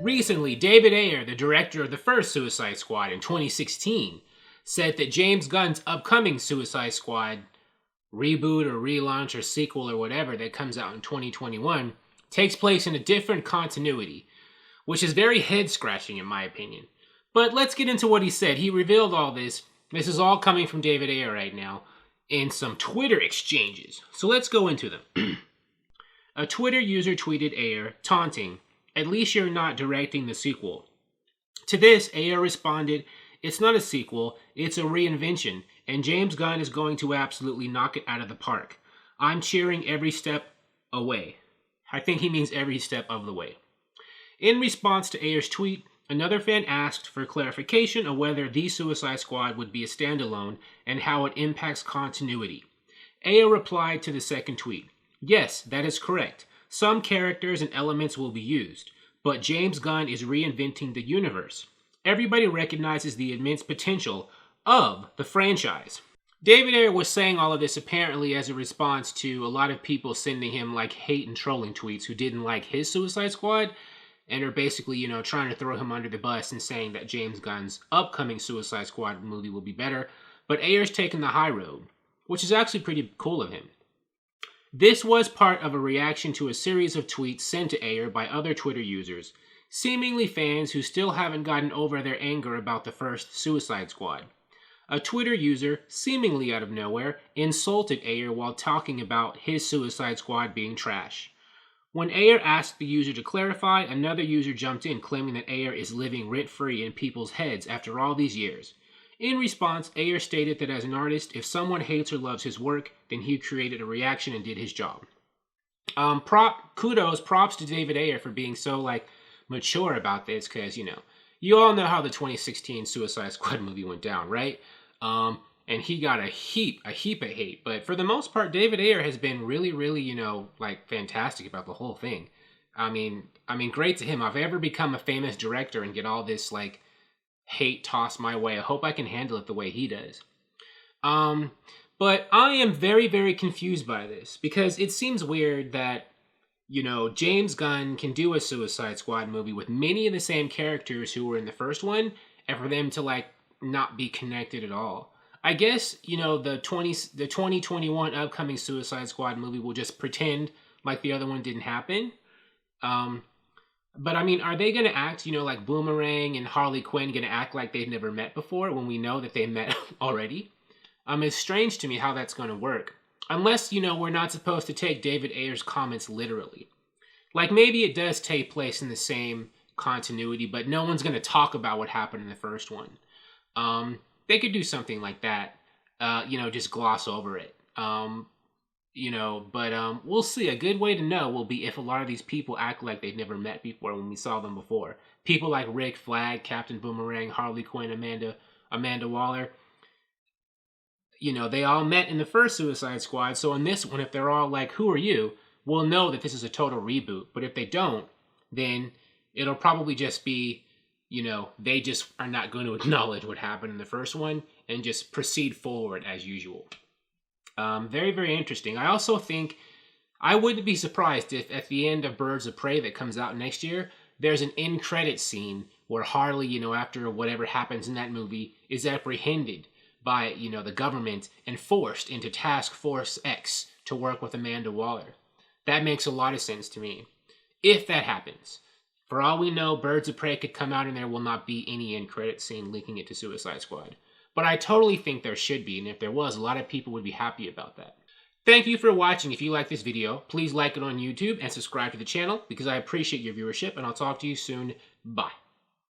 Recently, David Ayer, the director of the first Suicide Squad in 2016, said that James Gunn's upcoming Suicide Squad reboot or relaunch or sequel or whatever that comes out in 2021 takes place in a different continuity, which is very head-scratching in my opinion. But let's get into what he said. He revealed all this. This is all coming from David Ayer right now in some Twitter exchanges. So let's go into them. A Twitter user tweeted Ayer, taunting, "At least you're not directing the sequel." To this, Ayer responded, "It's not a sequel, it's a reinvention, and James Gunn is going to absolutely knock it out of the park. I'm cheering every step away." I think he means every step of the way. In response to Ayer's tweet, another fan asked for clarification on whether The Suicide Squad would be a standalone and how it impacts continuity. Ayer replied to the second tweet, "Yes, that is correct. Some characters and elements will be used, but James Gunn is reinventing the universe. Everybody recognizes the immense potential of the franchise." David Ayer was saying all of this apparently as a response to a lot of people sending him like hate and trolling tweets who didn't like his Suicide Squad and are basically, trying to throw him under the bus and saying that James Gunn's upcoming Suicide Squad movie will be better. But Ayer's taken the high road, which is actually pretty cool of him. This was part of a reaction to a series of tweets sent to Ayer by other Twitter users, seemingly fans who still haven't gotten over their anger about the first Suicide Squad. A Twitter user, seemingly out of nowhere, insulted Ayer while talking about his Suicide Squad being trash. When Ayer asked the user to clarify, another user jumped in claiming that Ayer is living rent-free in people's heads after all these years. In response, Ayer stated that as an artist, if someone hates or loves his work, then he created a reaction and did his job. Props to David Ayer for being so, mature about this, because, you all know how the 2016 Suicide Squad movie went down, right? And he got a heap of hate. But for the most part, David Ayer has been really, really, fantastic about the whole thing. I mean, great to him. If I ever become a famous director and get all this, hate tossed my way, I hope I can handle it the way he does. But I am very, very confused by this because it seems weird that, James Gunn can do a Suicide Squad movie with many of the same characters who were in the first one, and for them to, not be connected at all. I guess, the 2021 upcoming Suicide Squad movie will just pretend like the other one didn't happen. But are they going to act, like Boomerang and Harley Quinn going to act like they've never met before when we know that they met already? It's strange to me how that's going to work. Unless, we're not supposed to take David Ayer's comments literally. Maybe it does take place in the same continuity, but no one's going to talk about what happened in the first one. They could do something like that, just gloss over it. But we'll see. A good way to know will be if a lot of these people act like they've never met before when we saw them before. People like Rick Flag, Captain Boomerang, Harley Quinn, Amanda Waller. They all met in the first Suicide Squad, so in this one, if they're all like, "Who are you?" we'll know that this is a total reboot. But if they don't, then it'll probably just be, they just are not going to acknowledge what happened in the first one and just proceed forward as usual. Very, very interesting. I also think I wouldn't be surprised if at the end of Birds of Prey that comes out next year, there's an end credit scene where Harley, after whatever happens in that movie, is apprehended by, the government and forced into Task Force X to work with Amanda Waller. That makes a lot of sense to me. If that happens. For all we know, Birds of Prey could come out and there will not be any end credit scene linking it to Suicide Squad. But I totally think there should be, and if there was, a lot of people would be happy about that. Thank you for watching. If you like this video, please like it on YouTube and subscribe to the channel because I appreciate your viewership, and I'll talk to you soon. Bye.